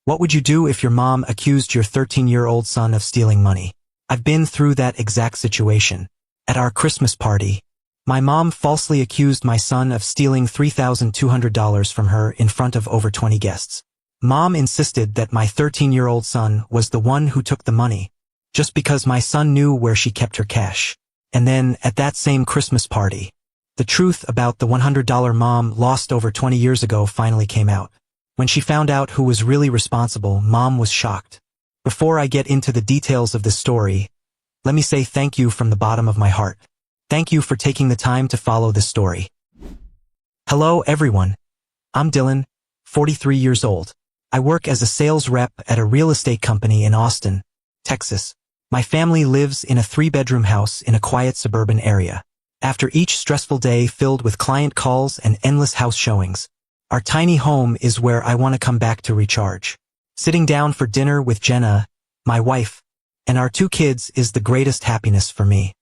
What would you do if your mom accused your 13-year-old son of stealing money? I've been through that exact situation. At our Christmas party, my mom falsely accused my son of stealing $3,200 from her in front of over 20 guests. Mom insisted that my 13-year-old son was the one who took the money, just because my son knew where she kept her cash. And then, at that same Christmas party, the truth about the $100 mom lost over 20 years ago finally came out. When she found out who was really responsible, Mom was shocked. Before I get into the details of this story, let me say thank you from the bottom of my heart. Thank you for taking the time to follow this story. Hello everyone. I'm Dylan, 43 years old. I work as a sales rep at a real estate company in Austin, Texas. My family lives in a 3-bedroom house in a quiet suburban area. After each stressful day filled with client calls and endless house showings, our tiny home is where I want to come back to recharge. Sitting down for dinner with Jenna, my wife, and our 2 kids is the greatest happiness for me.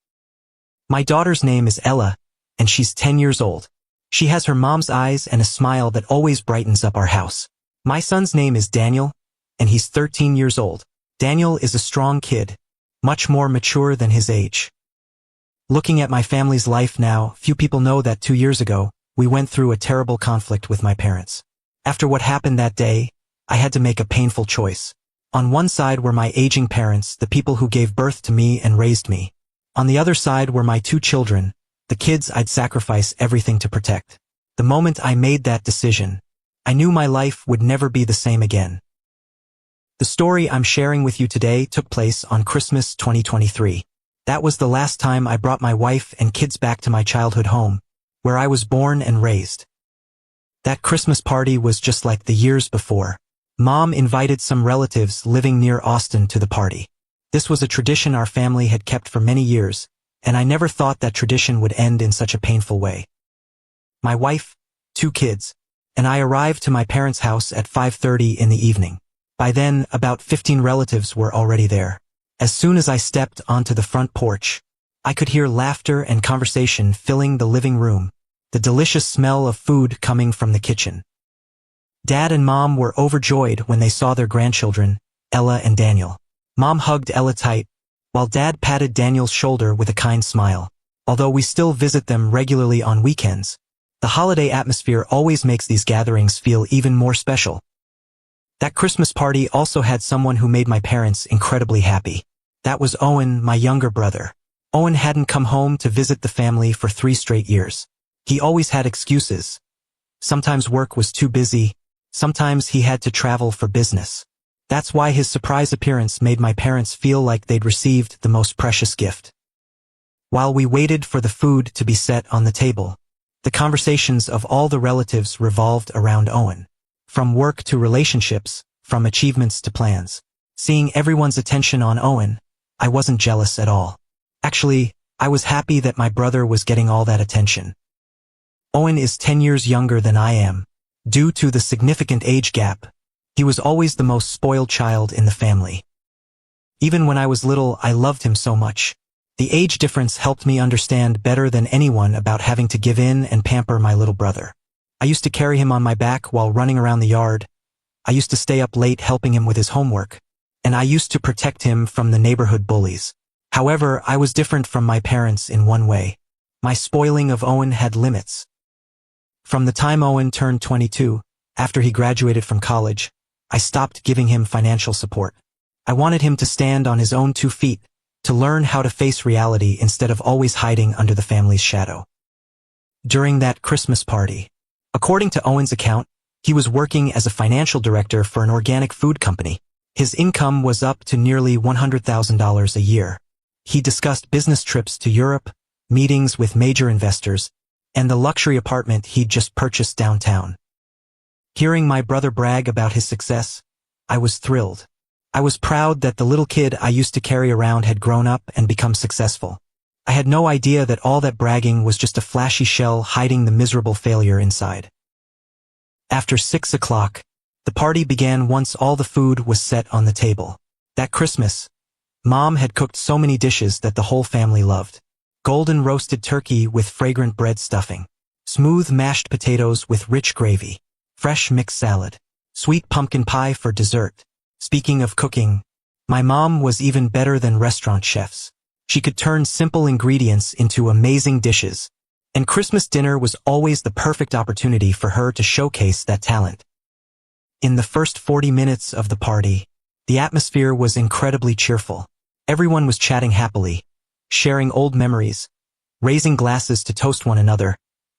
My daughter's name is Ella, and she's 10 years old. She has her mom's eyes and a smile that always brightens up our house. My son's name is Daniel, and he's 13 years old. Daniel is a strong kid, much more mature than his age. Looking at my family's life now, few people know that 2 years ago, we went through a terrible conflict with my parents. After what happened that day, I had to make a painful choice. On one side were my aging parents, the people who gave birth to me and raised me. On the other side were my 2 children, the kids I'd sacrifice everything to protect. The moment I made that decision, I knew my life would never be the same again. The story I'm sharing with you today took place on Christmas 2023. That was the last time I brought my wife and kids back to my childhood home, where I was born and raised. That Christmas party was just like the years before. Mom invited some relatives living near Austin to the party. This was a tradition our family had kept for many years, and I never thought that tradition would end in such a painful way. My wife, 2 kids, and I arrived to my parents' house at 5:30 in the evening. By then, about 15 relatives were already there. As soon as I stepped onto the front porch, I could hear laughter and conversation filling the living room, the delicious smell of food coming from the kitchen. Dad and Mom were overjoyed when they saw their grandchildren, Ella and Daniel. Mom hugged Ella tight, while Dad patted Daniel's shoulder with a kind smile. Although we still visit them regularly on weekends, the holiday atmosphere always makes these gatherings feel even more special. That Christmas party also had someone who made my parents incredibly happy. That was Owen, my younger brother. Owen hadn't come home to visit the family for 3 straight years. He always had excuses. Sometimes work was too busy, sometimes he had to travel for business. That's why his surprise appearance made my parents feel like they'd received the most precious gift. While we waited for the food to be set on the table, the conversations of all the relatives revolved around Owen. From work to relationships, from achievements to plans. Seeing everyone's attention on Owen, I wasn't jealous at all. Actually, I was happy that my brother was getting all that attention. Owen is 10 years younger than I am. Due to the significant age gap, he was always the most spoiled child in the family. Even when I was little, I loved him so much. The age difference helped me understand better than anyone about having to give in and pamper my little brother. I used to carry him on my back while running around the yard. I used to stay up late helping him with his homework. And I used to protect him from the neighborhood bullies. However, I was different from my parents in one way. My spoiling of Owen had limits. From the time Owen turned 22, after he graduated from college, I stopped giving him financial support. I wanted him to stand on his own 2 feet, to learn how to face reality instead of always hiding under the family's shadow. During that Christmas party, according to Owen's account, he was working as a financial director for an organic food company. His income was up to nearly $100,000 a year. He discussed business trips to Europe, meetings with major investors, and the luxury apartment he'd just purchased downtown. Hearing my brother brag about his success, I was thrilled. I was proud that the little kid I used to carry around had grown up and become successful. I had no idea that all that bragging was just a flashy shell hiding the miserable failure inside. After 6 o'clock, the party began once all the food was set on the table. That Christmas, Mom had cooked so many dishes that the whole family loved. Golden roasted turkey with fragrant bread stuffing, smooth mashed potatoes with rich gravy, fresh mixed salad, sweet pumpkin pie for dessert. Speaking of cooking, my mom was even better than restaurant chefs. She could turn simple ingredients into amazing dishes, and Christmas dinner was always the perfect opportunity for her to showcase that talent. In the first 40 minutes of the party, the atmosphere was incredibly cheerful. Everyone was chatting happily, sharing old memories, raising glasses to toast one another,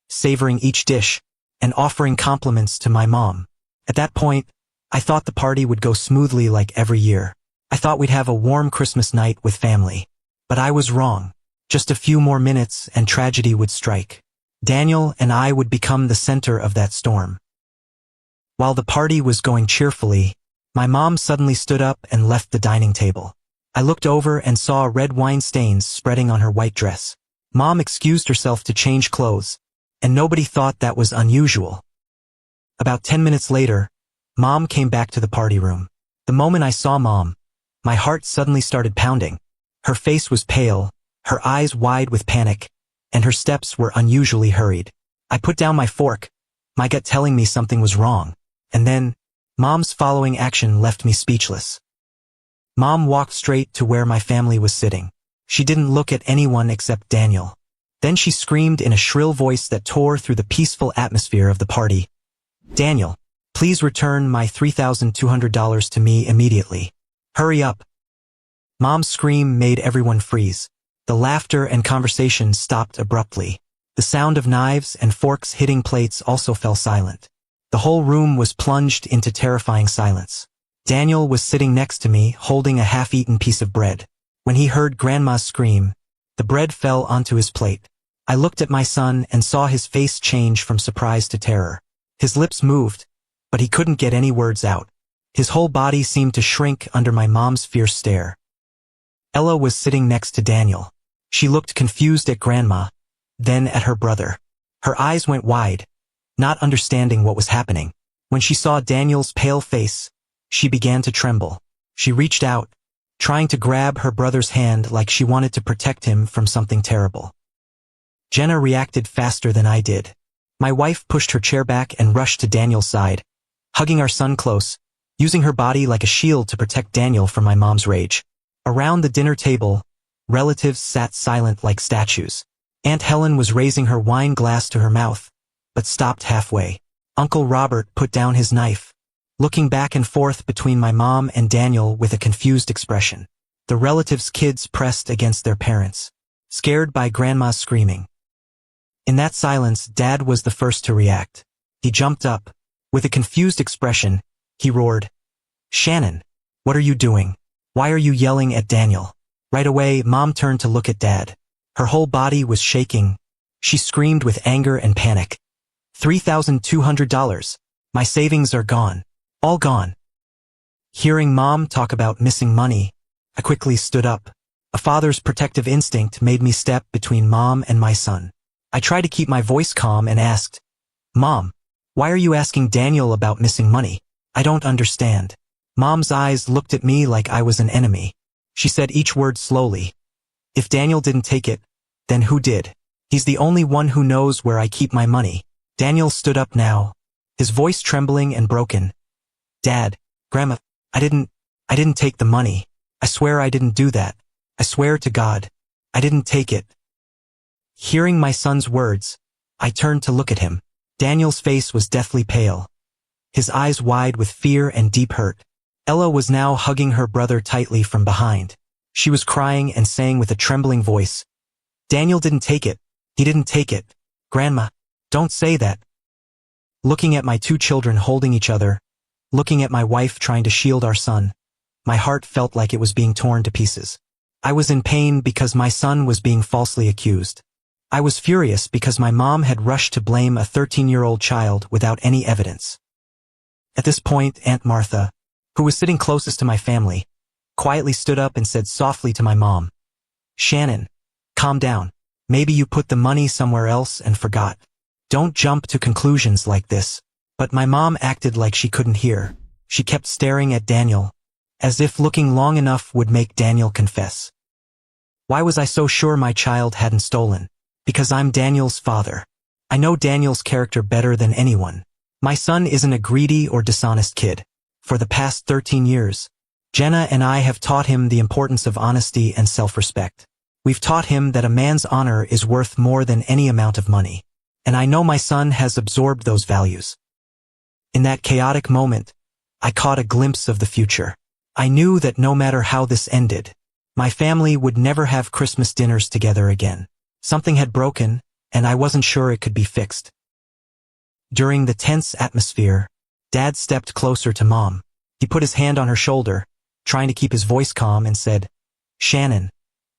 savoring each dish, and offering compliments to my mom. At that point, I thought the party would go smoothly like every year. I thought we'd have a warm Christmas night with family. But I was wrong. Just a few more minutes and tragedy would strike. Daniel and I would become the center of that storm. While the party was going cheerfully, my mom suddenly stood up and left the dining table. I looked over and saw red wine stains spreading on her white dress. Mom excused herself to change clothes, and nobody thought that was unusual. About 10 minutes later, Mom came back to the party room. The moment I saw Mom, my heart suddenly started pounding. Her face was pale, her eyes wide with panic, and her steps were unusually hurried. I put down my fork, my gut telling me something was wrong, and then, Mom's following action left me speechless. Mom walked straight to where my family was sitting. She didn't look at anyone except Daniel. Then she screamed in a shrill voice that tore through the peaceful atmosphere of the party. "Daniel, please return my $3,200 to me immediately. Hurry up." Mom's scream made everyone freeze. The laughter and conversation stopped abruptly. The sound of knives and forks hitting plates also fell silent. The whole room was plunged into terrifying silence. Daniel was sitting next to me, holding a half-eaten piece of bread. When he heard Grandma's scream, the bread fell onto his plate. I looked at my son and saw his face change from surprise to terror. His lips moved, but he couldn't get any words out. His whole body seemed to shrink under my mom's fierce stare. Ella was sitting next to Daniel. She looked confused at Grandma, then at her brother. Her eyes went wide, not understanding what was happening. When she saw Daniel's pale face, she began to tremble. She reached out, trying to grab her brother's hand like she wanted to protect him from something terrible. Jenna reacted faster than I did. My wife pushed her chair back and rushed to Daniel's side, hugging our son close, using her body like a shield to protect Daniel from my mom's rage. Around the dinner table, relatives sat silent like statues. Aunt Helen was raising her wine glass to her mouth, but stopped halfway. Uncle Robert put down his knife, looking back and forth between my mom and Daniel with a confused expression. The relatives' kids pressed against their parents, scared by Grandma's screaming. In that silence, Dad was the first to react. He jumped up. With a confused expression, he roared, "Shannon, what are you doing? Why are you yelling at Daniel?" Right away, Mom turned to look at Dad. Her whole body was shaking. She screamed with anger and panic. $3,200. My savings are gone. All gone. Hearing Mom talk about missing money, I quickly stood up. A father's protective instinct made me step between Mom and my son. I tried to keep my voice calm and asked, "Mom, why are you asking Daniel about missing money? I don't understand." Mom's eyes looked at me like I was an enemy. She said each word slowly. "If Daniel didn't take it, then who did? He's the only one who knows where I keep my money." Daniel stood up now, his voice trembling and broken. "Dad, Grandma, I didn't take the money. I swear I didn't do that. I swear to God, I didn't take it." Hearing my son's words, I turned to look at him. Daniel's face was deathly pale, his eyes wide with fear and deep hurt. Ella was now hugging her brother tightly from behind. She was crying and saying with a trembling voice, "Daniel didn't take it. He didn't take it. Grandma, don't say that." Looking at my two children holding each other, looking at my wife trying to shield our son, my heart felt like it was being torn to pieces. I was in pain because my son was being falsely accused. I was furious because my mom had rushed to blame a 13-year-old child without any evidence. At this point, Aunt Martha, who was sitting closest to my family, quietly stood up and said softly to my mom, "Shannon, calm down. Maybe you put the money somewhere else and forgot. Don't jump to conclusions like this." But my mom acted like she couldn't hear. She kept staring at Daniel, as if looking long enough would make Daniel confess. Why was I so sure my child hadn't stolen? Because I'm Daniel's father. I know Daniel's character better than anyone. My son isn't a greedy or dishonest kid. For the past 13 years, Jenna and I have taught him the importance of honesty and self-respect. We've taught him that a man's honor is worth more than any amount of money. And I know my son has absorbed those values. In that chaotic moment, I caught a glimpse of the future. I knew that no matter how this ended, my family would never have Christmas dinners together again. Something had broken, and I wasn't sure it could be fixed. During the tense atmosphere, Dad stepped closer to Mom. He put his hand on her shoulder, trying to keep his voice calm, and said, "Shannon,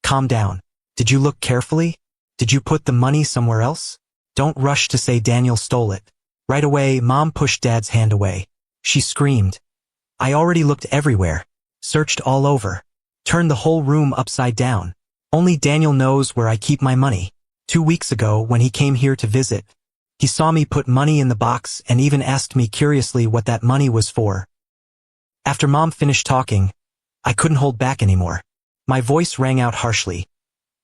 calm down. Did you look carefully? Did you put the money somewhere else? Don't rush to say Daniel stole it." Right away, Mom pushed Dad's hand away. She screamed, "I already looked everywhere, searched all over, turned the whole room upside down. Only Daniel knows where I keep my money. 2 weeks ago, when he came here to visit, he saw me put money in the box and even asked me curiously what that money was for." After Mom finished talking, I couldn't hold back anymore. My voice rang out harshly.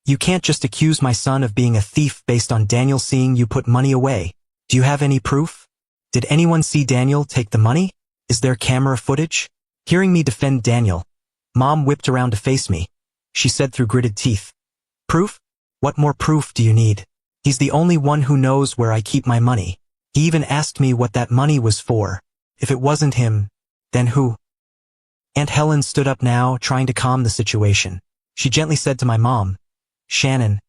"You can't just accuse my son of being a thief based on Daniel seeing you put money away. Do you have any proof? Did anyone see Daniel take the money? Is there camera footage?" Hearing me defend Daniel, Mom whipped around to face me. She said through gritted teeth, "Proof? What more proof do you need? He's the only one who knows where I keep my money. He even asked me what that money was for. If it wasn't him, then who?" Aunt Helen stood up now, trying to calm the situation. She gently said to my mom, "Shannon,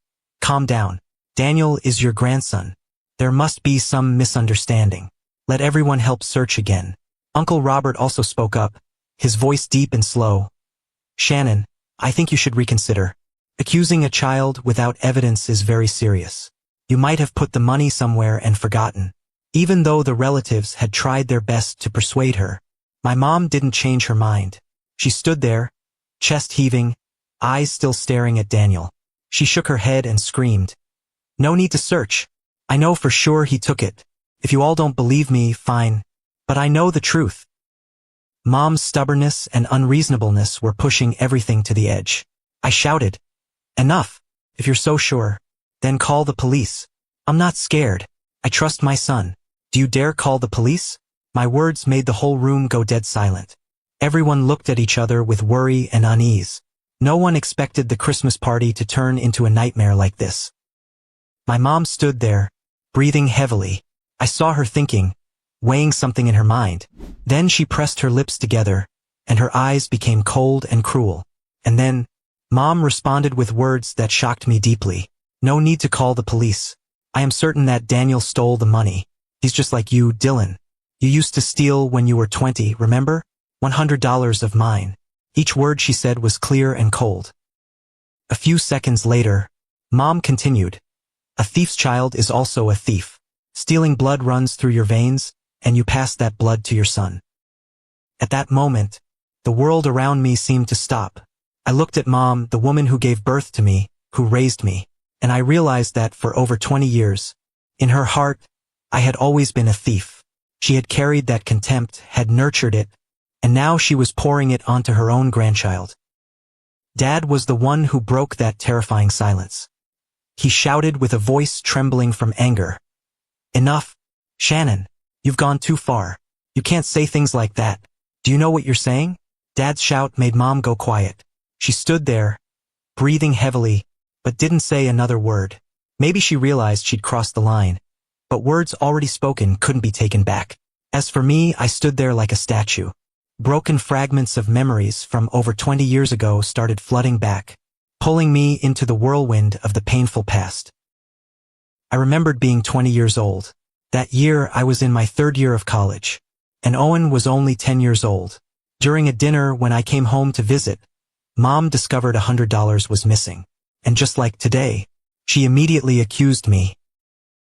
calm down. Daniel is your grandson. There must be some misunderstanding. Let everyone help search again." Uncle Robert also spoke up, his voice deep and slow. "Shannon, I think you should reconsider. Accusing a child without evidence is very serious. You might have put the money somewhere and forgotten." Even though the relatives had tried their best to persuade her, my mom didn't change her mind. She stood there, chest heaving, eyes still staring at Daniel. She shook her head and screamed, "No need to search. I know for sure he took it. If you all don't believe me, fine. But I know the truth." Mom's stubbornness and unreasonableness were pushing everything to the edge. I shouted, "Enough. If you're so sure, then call the police. I'm not scared. I trust my son. Do you dare call the police?" My words made the whole room go dead silent. Everyone looked at each other with worry and unease. No one expected the Christmas party to turn into a nightmare like this. My mom stood there, breathing heavily. I saw her thinking, weighing something in her mind. Then she pressed her lips together, and her eyes became cold and cruel. And then, Mom responded with words that shocked me deeply. "No need to call the police. I am certain that Daniel stole the money. He's just like you, Dylan. You used to steal when you were 20, remember? $100 of mine." Each word she said was clear and cold. A few seconds later, Mom continued, "A thief's child is also a thief. Stealing blood runs through your veins, and you pass that blood to your son." At that moment, the world around me seemed to stop. I looked at Mom, the woman who gave birth to me, who raised me, and I realized that for over 20 years, in her heart, I had always been a thief. She had carried that contempt, had nurtured it, and now she was pouring it onto her own grandchild. Dad was the one who broke that terrifying silence. He shouted with a voice trembling from anger, "Enough, Shannon. You've gone too far. You can't say things like that. Do you know what you're saying?" Dad's shout made Mom go quiet. She stood there, breathing heavily, but didn't say another word. Maybe she realized she'd crossed the line, but words already spoken couldn't be taken back. As for me, I stood there like a statue. Broken fragments of memories from over 20 years ago started flooding back, pulling me into the whirlwind of the painful past. I remembered being 20 years old. That year, I was in my 3rd year of college, and Owen was only 10 years old. During a dinner when I came home to visit, Mom discovered $100 was missing. And just like today, she immediately accused me.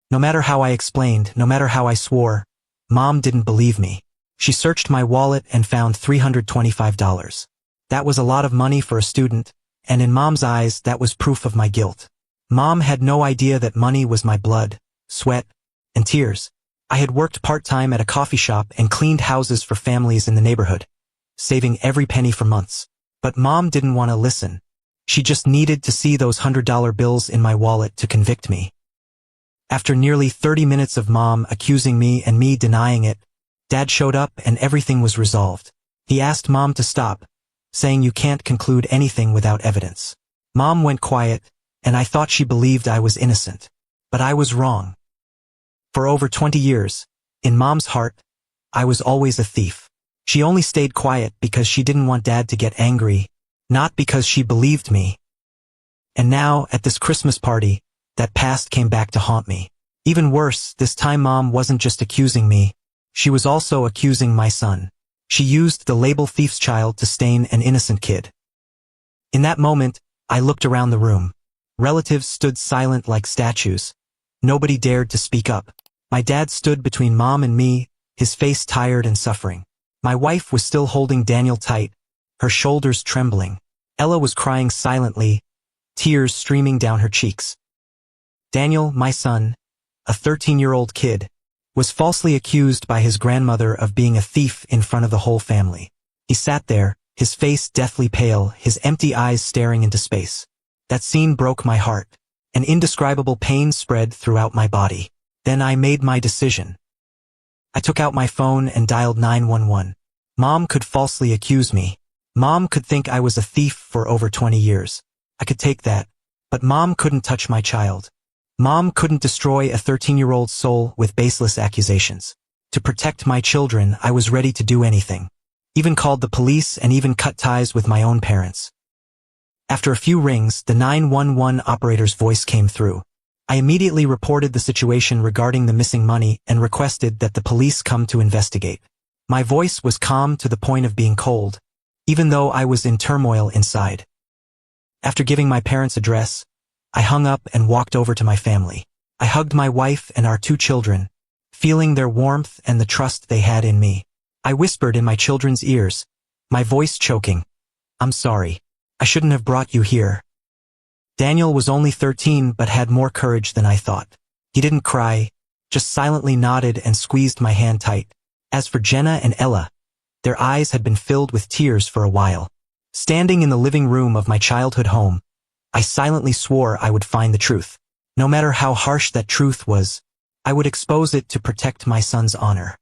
No matter how I explained, no matter how I swore, Mom didn't believe me. She searched my wallet and found $325. That was a lot of money for a student, and in Mom's eyes, that was proof of my guilt. Mom had no idea that money was my blood, sweat, and tears. I had worked part-time at a coffee shop and cleaned houses for families in the neighborhood, saving every penny for months. But Mom didn't want to listen. She just needed to see those $100 bills in my wallet to convict me. After nearly 30 minutes of Mom accusing me and me denying it, Dad showed up and everything was resolved. He asked Mom to stop, saying you can't conclude anything without evidence. Mom went quiet, and I thought she believed I was innocent. But I was wrong. For over 20 years, in Mom's heart, I was always a thief. She only stayed quiet because she didn't want Dad to get angry, not because she believed me. And now, at this Christmas party, that past came back to haunt me. Even worse, this time Mom wasn't just accusing me, she was also accusing my son. She used the label thief's child to stain an innocent kid. In that moment, I looked around the room. Relatives stood silent like statues. Nobody dared to speak up. My dad stood between Mom and me, his face tired and suffering. My wife was still holding Daniel tight, her shoulders trembling. Ella was crying silently, tears streaming down her cheeks. Daniel, my son, a 13-year-old kid, was falsely accused by his grandmother of being a thief in front of the whole family. He sat there, his face deathly pale, his empty eyes staring into space. That scene broke my heart. An indescribable pain spread throughout my body. Then I made my decision. I took out my phone and dialed 911. Mom could falsely accuse me. Mom could think I was a thief for over 20 years. I could take that. But Mom couldn't touch my child. Mom couldn't destroy a 13-year-old soul with baseless accusations. To protect my children, I was ready to do anything. Even called the police and even cut ties with my own parents. After a few rings, the 911 operator's voice came through. I immediately reported the situation regarding the missing money and requested that the police come to investigate. My voice was calm to the point of being cold, even though I was in turmoil inside. After giving my parents' address, I hung up and walked over to my family. I hugged my wife and our 2 children, feeling their warmth and the trust they had in me. I whispered in my children's ears, my voice choking, "I'm sorry. I shouldn't have brought you here." Daniel was only 13 but had more courage than I thought. He didn't cry, just silently nodded and squeezed my hand tight. As for Jenna and Ella, their eyes had been filled with tears for a while. Standing in the living room of my childhood home, I silently swore I would find the truth. No matter how harsh that truth was, I would expose it to protect my son's honor.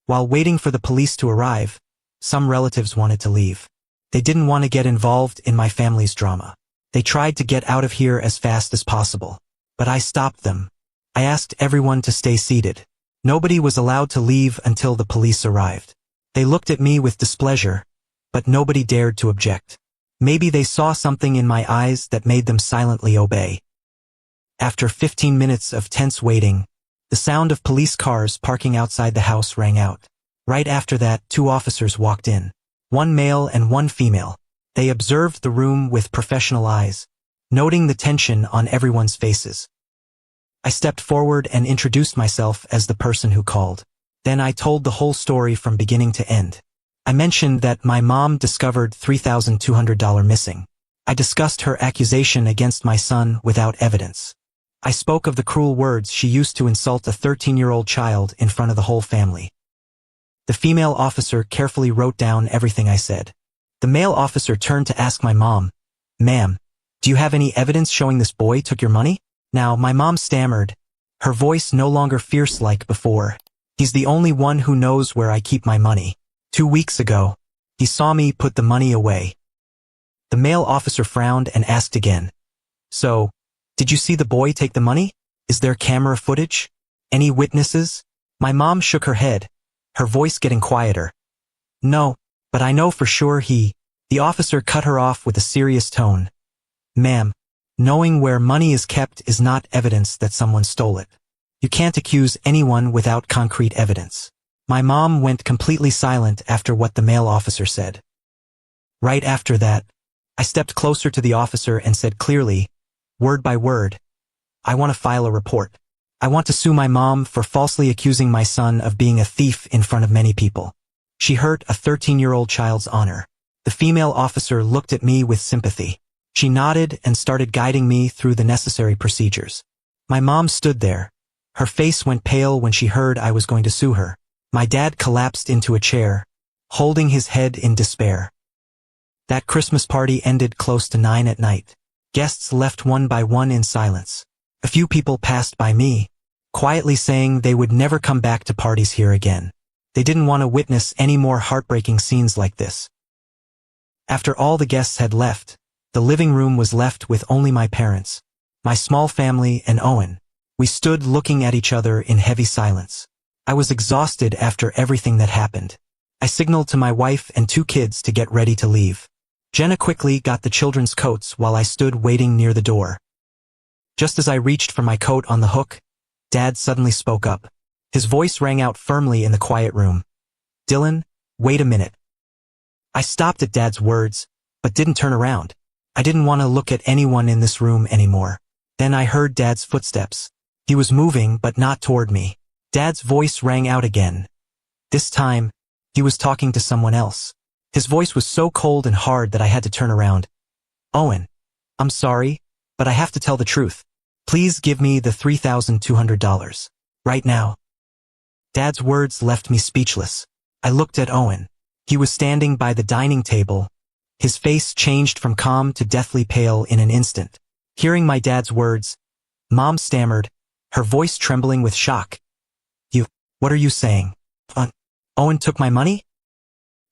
While waiting for the police to arrive, some relatives wanted to leave. They didn't want to get involved in my family's drama. They tried to get out of here as fast as possible. But I stopped them. I asked everyone to stay seated. Nobody was allowed to leave until the police arrived. They looked at me with displeasure, but nobody dared to object. Maybe they saw something in my eyes that made them silently obey. After 15 minutes of tense waiting, the sound of police cars parking outside the house rang out. Right after that, 2 officers walked in. 1 male and 1 female. They observed the room with professional eyes, noting the tension on everyone's faces. I stepped forward and introduced myself as the person who called. Then I told the whole story from beginning to end. I mentioned that my mom discovered $3,200 missing. I discussed her accusation against my son without evidence. I spoke of the cruel words she used to insult a 13-year-old child in front of the whole family. The female officer carefully wrote down everything I said. The male officer turned to ask my mom, "Ma'am, do you have any evidence showing this boy took your money?" Now, my mom stammered, her voice no longer fierce like before. "He's the only one who knows where I keep my money. 2 weeks ago, he saw me put the money away." The male officer frowned and asked again, "So, did you see the boy take the money? Is there camera footage? Any witnesses?" My mom shook her head, her voice getting quieter. "No, but I know for sure he..." The officer cut her off with a serious tone. "Ma'am, knowing where money is kept is not evidence that someone stole it. You can't accuse anyone without concrete evidence." My mom went completely silent after what the male officer said. Right after that, I stepped closer to the officer and said clearly, word by word, "I want to file a report. I want to sue my mom for falsely accusing my son of being a thief in front of many people. She hurt a 13-year-old child's honor." The female officer looked at me with sympathy. She nodded and started guiding me through the necessary procedures. My mom stood there. Her face went pale when she heard I was going to sue her. My dad collapsed into a chair, holding his head in despair. That Christmas party ended close to 9 at night. Guests left one by one in silence. A few people passed by me, quietly saying they would never come back to parties here again. They didn't want to witness any more heartbreaking scenes like this. After all the guests had left, the living room was left with only my parents, my small family, and Owen. We stood looking at each other in heavy silence. I was exhausted after everything that happened. I signaled to my wife and 2 kids to get ready to leave. Jenna quickly got the children's coats while I stood waiting near the door. Just as I reached for my coat on the hook, Dad suddenly spoke up. His voice rang out firmly in the quiet room. "Dylan, wait a minute." I stopped at Dad's words, but didn't turn around. I didn't want to look at anyone in this room anymore. Then I heard Dad's footsteps. He was moving, but not toward me. Dad's voice rang out again. This time, he was talking to someone else. His voice was so cold and hard that I had to turn around. "Owen, I'm sorry, but I have to tell the truth. Please give me the $3,200. Right now." Dad's words left me speechless. I looked at Owen. He was standing by the dining table. His face changed from calm to deathly pale in an instant. Hearing my dad's words, Mom stammered, her voice trembling with shock. What are you saying? Owen took my money?"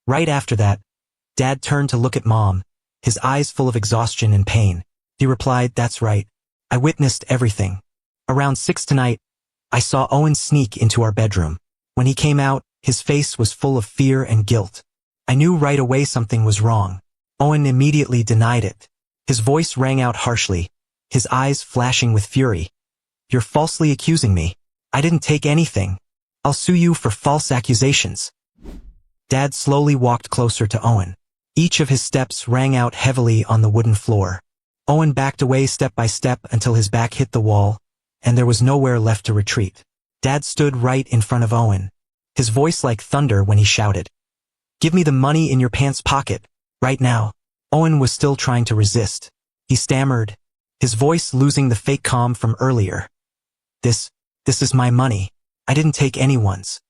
Right after that, Dad turned to look at Mom, his eyes full of exhaustion and pain. He replied, "That's right. I witnessed everything. Around 6 tonight, I saw Owen sneak into our bedroom. When he came out, his face was full of fear and guilt. I knew right away something was wrong. Owen immediately denied it. His voice rang out harshly, his eyes flashing with fury. "You're falsely accusing me. I didn't take anything. I'll sue you for false accusations." Dad slowly walked closer to Owen. Each of his steps rang out heavily on the wooden floor. Owen backed away step by step until his back hit the wall, and there was nowhere left to retreat. Dad stood right in front of Owen, his voice like thunder when he shouted, "Give me the money in your pants pocket, right now." Owen was still trying to resist. He stammered, his voice losing the fake calm from earlier. This is my money. I didn't take anyone's."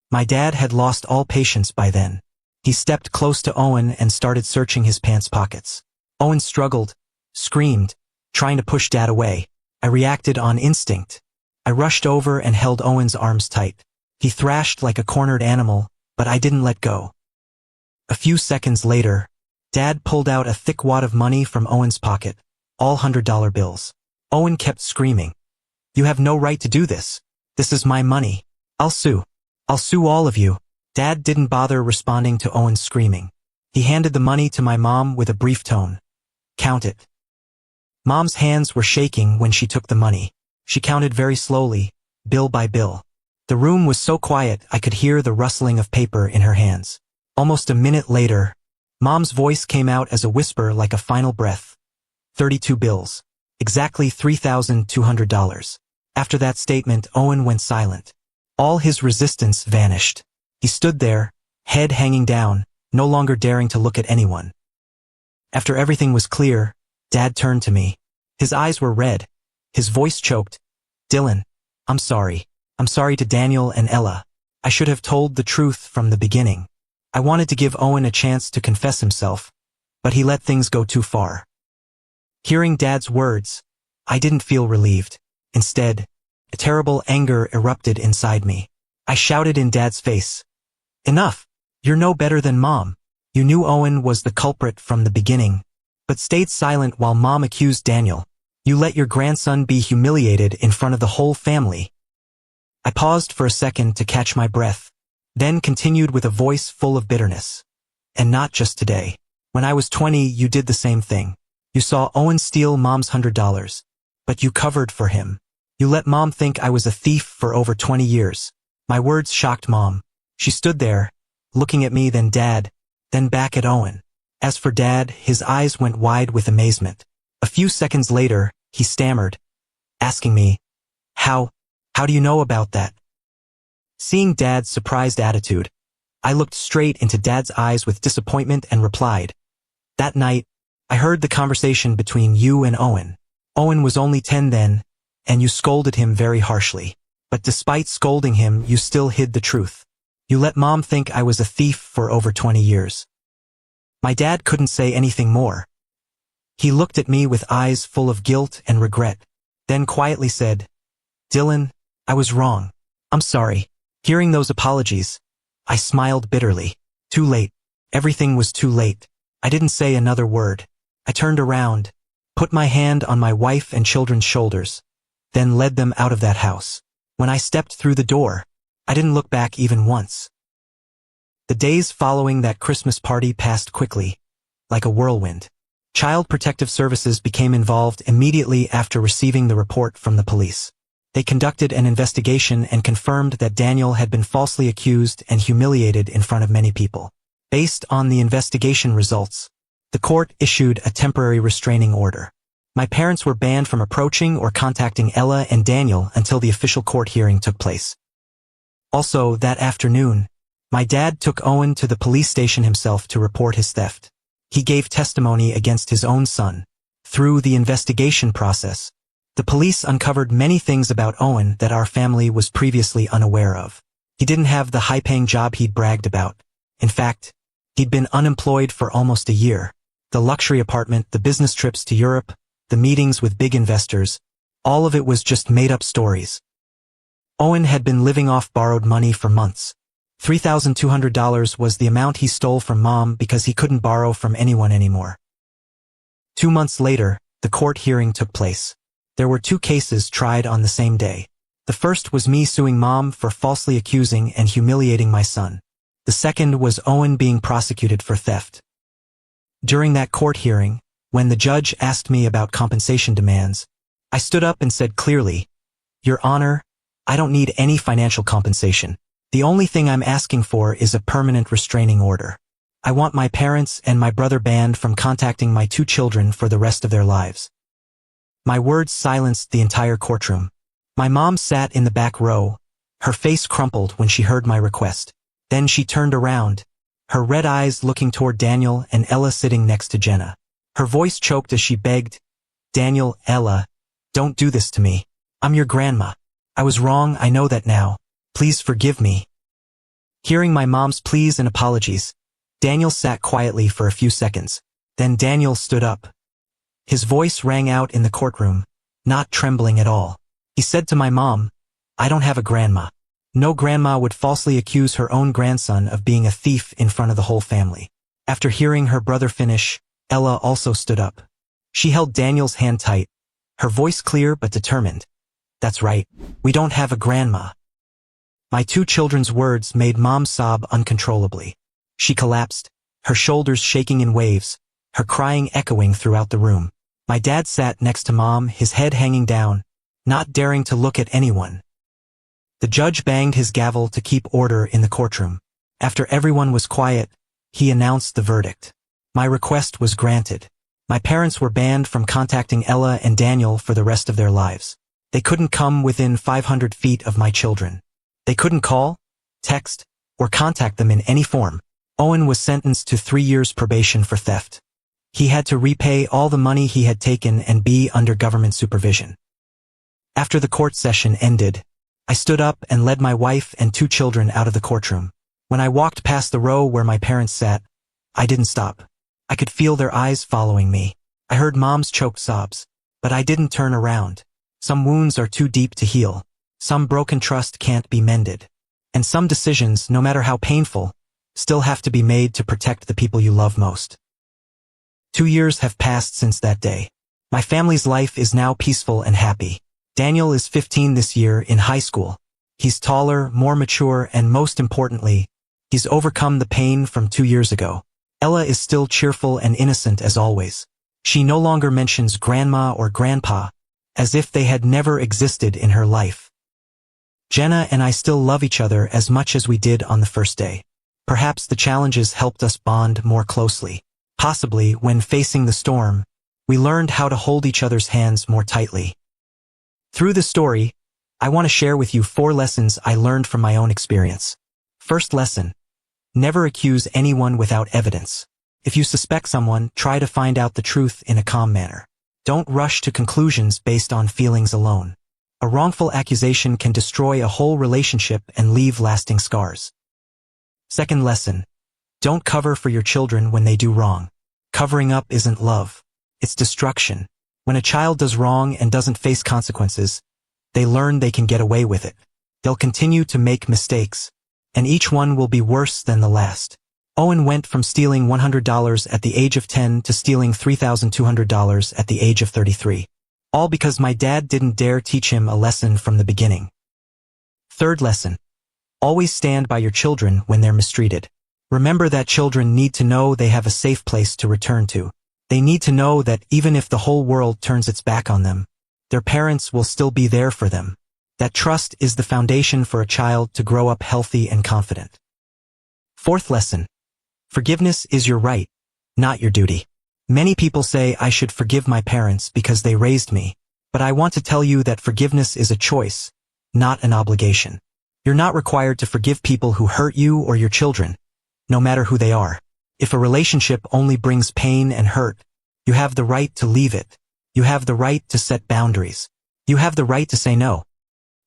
My dad had lost all patience by then. He stepped close to Owen and started searching his pants pockets. Owen struggled, screamed, trying to push Dad away. I reacted on instinct. I rushed over and held Owen's arms tight. He thrashed like a cornered animal, but I didn't let go. A few seconds later, Dad pulled out a thick wad of money from Owen's pocket, all $100 bills. Owen kept screaming, "You have no right to do this. This is my money. I'll sue all of you." Dad didn't bother responding to Owen's screaming. He handed the money to my mom with a brief tone. "Count it." Mom's hands were shaking when she took the money. She counted very slowly, bill by bill. The room was so quiet I could hear the rustling of paper in her hands. Almost a minute later, Mom's voice came out as a whisper like a final breath. 32 bills. Exactly $3,200. After that statement, Owen went silent. All his resistance vanished. He stood there, head hanging down, no longer daring to look at anyone. After everything was clear, Dad turned to me. His eyes were red. His voice choked. "Dylan, I'm sorry. I'm sorry to Daniel and Ella. I should have told the truth from the beginning. I wanted to give Owen a chance to confess himself, but he let things go too far." Hearing Dad's words, I didn't feel relieved. Instead, a terrible anger erupted inside me. I shouted in Dad's face, "Enough! You're no better than Mom. You knew Owen was the culprit from the beginning, but stayed silent while Mom accused Daniel. You let your grandson be humiliated in front of the whole family." I paused for a second to catch my breath, then continued with a voice full of bitterness. "And not just today. When I was 20, you did the same thing. You saw Owen steal Mom's $100, but you covered for him. You let Mom think I was a thief for over 20 years. My words shocked Mom. She stood there, looking at me, then Dad, then back at Owen. As for Dad, his eyes went wide with amazement. A few seconds later, he stammered, asking me, How do you know about that?" Seeing Dad's surprised attitude, I looked straight into Dad's eyes with disappointment and replied, "That night, I heard the conversation between you and Owen. Owen was only 10 then, and you scolded him very harshly. But despite scolding him, you still hid the truth. You let Mom think I was a thief for over 20 years. My dad couldn't say anything more. He looked at me with eyes full of guilt and regret. then quietly said, "Dylan, I was wrong. I'm sorry." Hearing those apologies, I smiled bitterly. Too late. Everything was too late. I didn't say another word. I turned around, put my hand on my wife and children's shoulders, then led them out of that house. When I stepped through the door, I didn't look back even once. The days following that Christmas party passed quickly, like a whirlwind. Child Protective Services became involved immediately after receiving the report from the police. They conducted an investigation and confirmed that Daniel had been falsely accused and humiliated in front of many people. Based on the investigation results, the court issued a temporary restraining order. My parents were banned from approaching or contacting Ella and Daniel until the official court hearing took place. Also, that afternoon, my dad took Owen to the police station himself to report his theft. He gave testimony against his own son. Through the investigation process, the police uncovered many things about Owen that our family was previously unaware of. He didn't have the high-paying job he'd bragged about. In fact, he'd been unemployed for almost a year. The luxury apartment, the business trips to Europe, the meetings with big investors, all of it was just made-up stories. Owen had been living off borrowed money for months. $3,200 was the amount he stole from Mom because he couldn't borrow from anyone anymore. 2 months later, the court hearing took place. There were 2 cases tried on the same day. The first was me suing Mom for falsely accusing and humiliating my son. The second was Owen being prosecuted for theft. During that court hearing, when the judge asked me about compensation demands, I stood up and said clearly, "Your Honor, I don't need any financial compensation. The only thing I'm asking for is a permanent restraining order. I want my parents and my brother banned from contacting my 2 children for the rest of their lives." My words silenced the entire courtroom. My mom sat in the back row, her face crumpled when she heard my request. Then she turned around, her red eyes looking toward Daniel and Ella sitting next to Jenna. Her voice choked as she begged, "Daniel, Ella, don't do this to me. I'm your grandma. I was wrong, I know that now. Please forgive me." Hearing my mom's pleas and apologies, Daniel sat quietly for a few seconds. Then Daniel stood up. His voice rang out in the courtroom, not trembling at all. He said to my mom, "I don't have a grandma. No grandma would falsely accuse her own grandson of being a thief in front of the whole family." After hearing her brother finish, Ella also stood up. She held Daniel's hand tight, her voice clear but determined. "That's right, we don't have a grandma." My 2 children's words made Mom sob uncontrollably. She collapsed, her shoulders shaking in waves, her crying echoing throughout the room. My dad sat next to Mom, his head hanging down, not daring to look at anyone. The judge banged his gavel to keep order in the courtroom. After everyone was quiet, he announced the verdict. My request was granted. My parents were banned from contacting Ella and Daniel for the rest of their lives. They couldn't come within 500 feet of my children. They couldn't call, text, or contact them in any form. Owen was sentenced to 3 years probation for theft. He had to repay all the money he had taken and be under government supervision. After the court session ended, I stood up and led my wife and 2 children out of the courtroom. When I walked past the row where my parents sat, I didn't stop. I could feel their eyes following me. I heard Mom's choked sobs, but I didn't turn around. Some wounds are too deep to heal. Some broken trust can't be mended. And some decisions, no matter how painful, still have to be made to protect the people you love most. 2 years have passed since that day. My family's life is now peaceful and happy. Daniel is 15 this year in high school. He's taller, more mature, and most importantly, he's overcome the pain from 2 years ago. Ella is still cheerful and innocent as always. She no longer mentions grandma or grandpa, as if they had never existed in her life. Jenna and I still love each other as much as we did on the first day. Perhaps the challenges helped us bond more closely. Possibly, when facing the storm, we learned how to hold each other's hands more tightly. Through the story, I want to share with you 4 lessons I learned from my own experience. First lesson: never accuse anyone without evidence. If you suspect someone, try to find out the truth in a calm manner. Don't rush to conclusions based on feelings alone. A wrongful accusation can destroy a whole relationship and leave lasting scars. Second lesson: don't cover for your children when they do wrong. Covering up isn't love. It's destruction. When a child does wrong and doesn't face consequences, they learn they can get away with it. They'll continue to make mistakes, and each one will be worse than the last. Owen went from stealing $100 at the age of 10 to stealing $3,200 at the age of 33. All because my dad didn't dare teach him a lesson from the beginning. Third lesson. Always stand by your children when they're mistreated. Remember that children need to know they have a safe place to return to. They need to know that even if the whole world turns its back on them, their parents will still be there for them. That trust is the foundation for a child to grow up healthy and confident. Fourth lesson. Forgiveness is your right, not your duty. Many people say I should forgive my parents because they raised me, but I want to tell you that forgiveness is a choice, not an obligation. You're not required to forgive people who hurt you or your children, no matter who they are. If a relationship only brings pain and hurt, you have the right to leave it. You have the right to set boundaries. You have the right to say no.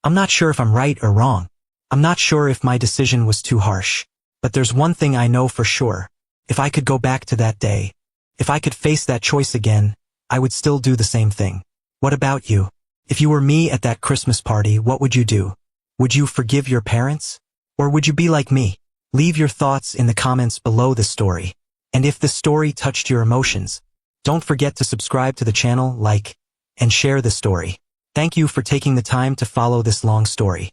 I'm not sure if I'm right or wrong. I'm not sure if my decision was too harsh. But there's one thing I know for sure. If I could go back to that day, if I could face that choice again, I would still do the same thing. What about you? If you were me at that Christmas party, what would you do? Would you forgive your parents? Or would you be like me? Leave your thoughts in the comments below the story. And if the story touched your emotions, don't forget to subscribe to the channel, like, and share the story. Thank you for taking the time to follow this long story.